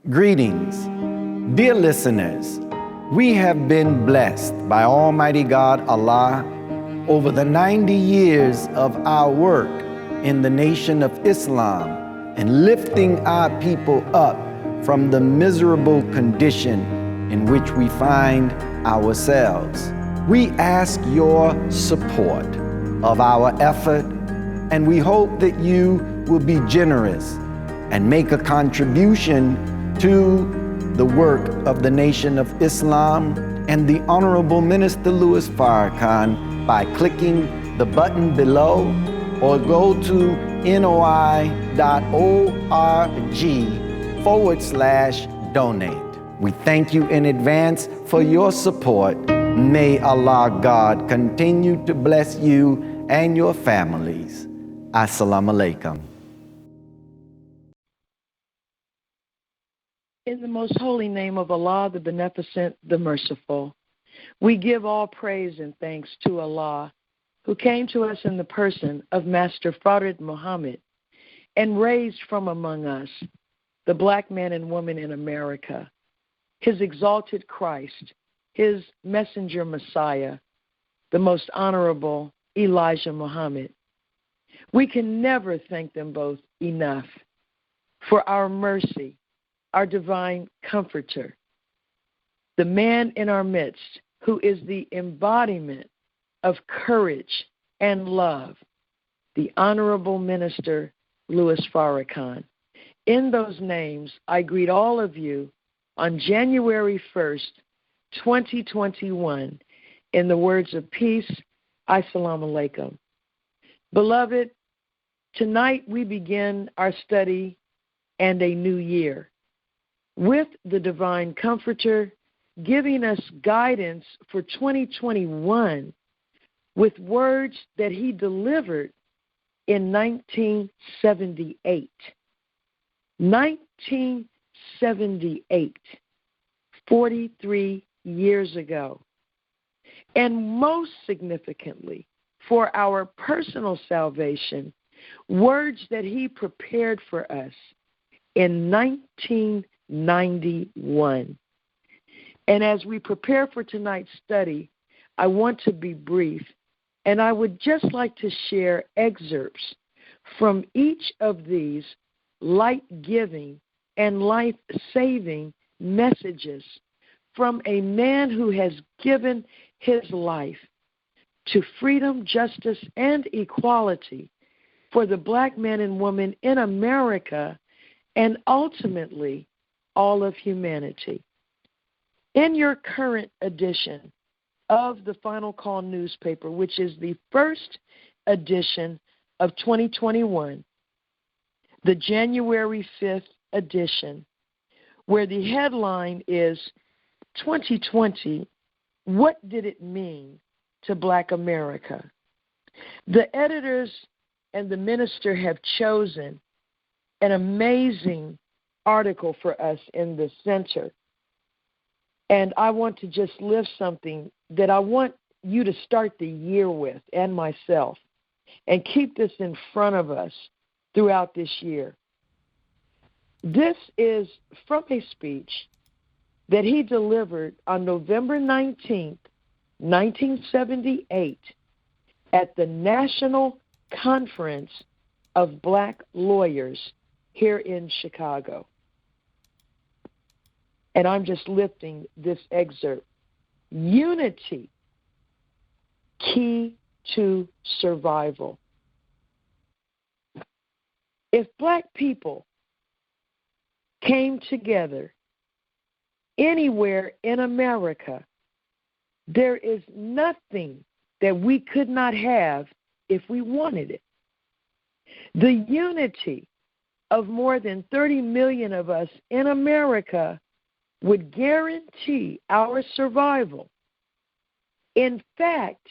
Greetings, dear listeners. We have been blessed by Almighty God Allah over the 90 years of our work in the Nation of Islam and lifting our people up from the miserable condition in which we find ourselves. We ask your support of our effort, and we hope that you will be generous and make a contribution to the work of the Nation of Islam and the Honorable Minister Louis Farrakhan by clicking the button below or go to noi.org/donate. We thank you in advance for your support. May Allah God continue to bless you and your families. Assalamu alaikum. In the most holy name of Allah, the Beneficent, the Merciful, we give all praise and thanks to Allah, who came to us in the person of Master Fard Muhammad and raised from among us the black man and woman in America, his exalted Christ, his messenger Messiah, the most honorable Elijah Muhammad. We can never thank them both enough for our mercy, our divine comforter, the man in our midst who is the embodiment of courage and love, the Honorable Minister Louis Farrakhan. In those names, I greet all of you on January 1st, 2021, in the words of peace, Assalamu alaikum. Beloved, tonight we begin our study and a new year, with the Divine Comforter giving us guidance for 2021 with words that he delivered in 1978. 1978, 43 years ago. And most significantly, for our personal salvation, words that he prepared for us in 1991. And as we prepare for tonight's study, I want to be brief, and I would just like to share excerpts from each of these light-giving and life-saving messages from a man who has given his life to freedom, justice, and equality for the black man and woman in America and ultimately all of humanity. In your current edition of the Final Call newspaper, which is the first edition of 2021, the January 5th edition, where the headline is 2020, what did it mean to Black America? The editors and the minister have chosen an amazing article for us in the center. And I want to just lift something that I want you to start the year with, and myself, and keep this in front of us throughout this year. This is from a speech that he delivered on November 19th, 1978, at the National Conference of Black Lawyers here in Chicago. And I'm just lifting this excerpt. Unity, key to survival. If Black people came together anywhere in America, there is nothing that we could not have if we wanted it. The unity of more than 30 million of us in America would guarantee our survival. In fact,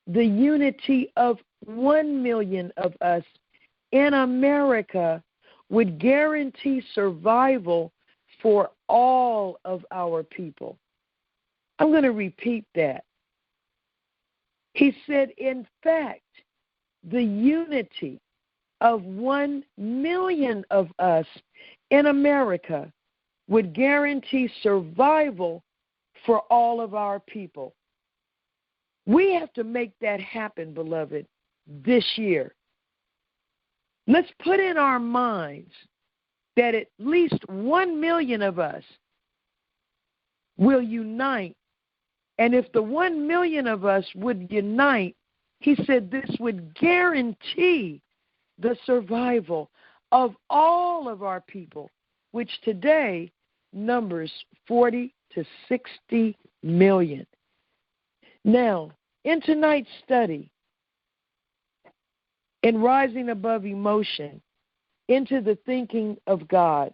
the unity of 1 million of us in America would guarantee survival for all of our people. I'm going to repeat that. He said, in fact, the unity of 1 million of us in America would guarantee survival for all of our people. We have to make that happen, beloved, this year. Let's put in our minds that at least 1 million of us will unite. And if the 1 million of us would unite, he said this would guarantee the survival of all of our people, which today numbers 40 to 60 million. Now, in tonight's study, in Rising Above Emotion into the Thinking of God,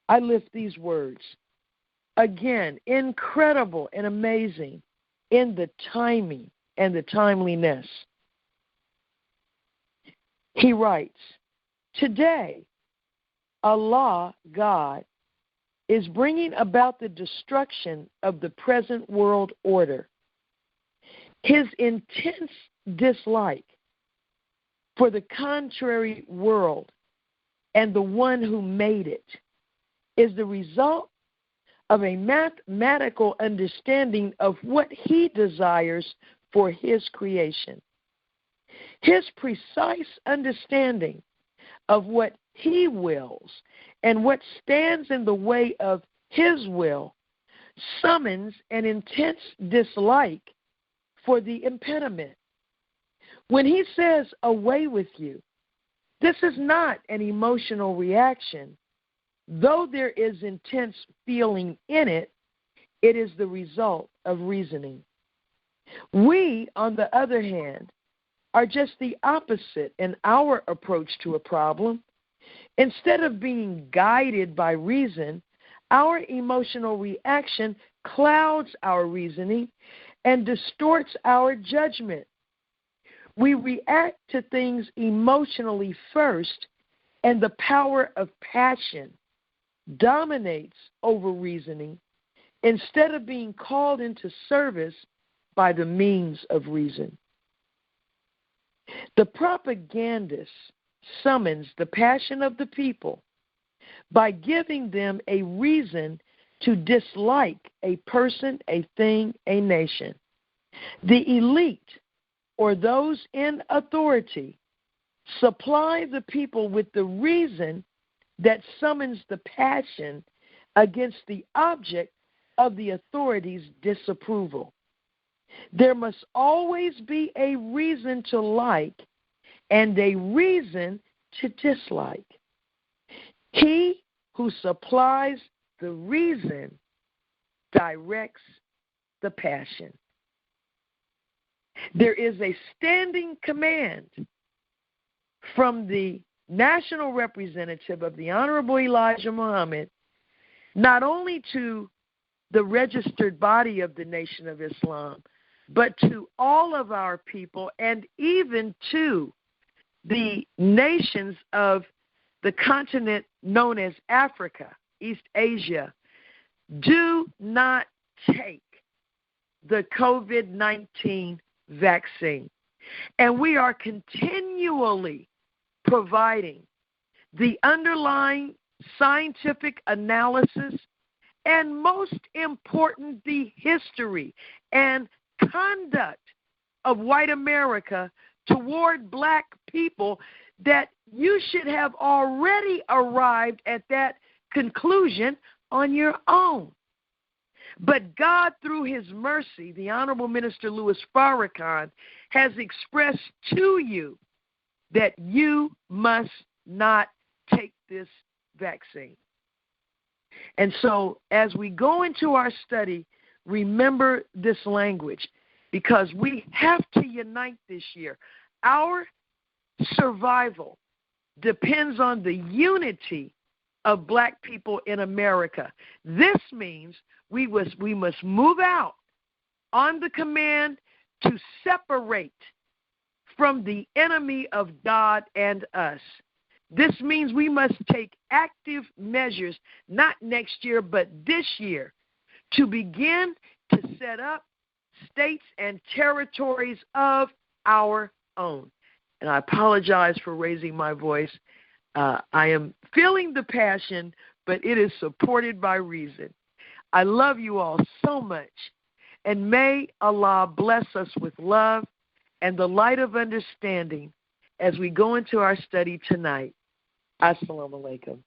I lift these words. Again, incredible and amazing in the timing and the timeliness. He writes, today, Allah, God, is bringing about the destruction of the present world order. His intense dislike for the contrary world and the one who made it is the result of a mathematical understanding of what he desires for his creation. His precise understanding of what he wills and what stands in the way of his will summons an intense dislike for the impediment. When he says, away with you, this is not an emotional reaction. Though there is intense feeling in it, it is the result of reasoning. We, on the other hand, are just the opposite in our approach to a problem. Instead of being guided by reason, our emotional reaction clouds our reasoning and distorts our judgment. We react to things emotionally first, and the power of passion dominates over reasoning instead of being called into service by the means of reason. The propagandist summons the passion of the people by giving them a reason to dislike a person, a thing, a nation. The elite, or those in authority, supply the people with the reason that summons the passion against the object of the authority's disapproval. There must always be a reason to like and a reason to dislike. He who supplies the reason directs the passion. There is a standing command from the national representative of the Honorable Elijah Muhammad, not only to the registered body of the Nation of Islam, but to all of our people and even to the nations of the continent known as Africa, East Asia. Do not take the COVID-19 vaccine. And we are continually providing the underlying scientific analysis and, most important, the history and conduct of white America toward black people, that you should have already arrived at that conclusion on your own. But God, through his mercy, the Honorable Minister Louis Farrakhan has expressed to you that you must not take this vaccine. And so as we go into our study, remember this language, because we have to unite this year. Our survival depends on the unity of black people in America. This means we must move out on the command to separate from the enemy of God and us. This means we must take active measures, not next year, but this year, to begin to set up states and territories of our own. And I apologize for raising my voice. I am feeling the passion but it is supported by reason. I love you all so much. And may Allah bless us with love and the light of understanding as we go into our study tonight. Assalamu alaikum.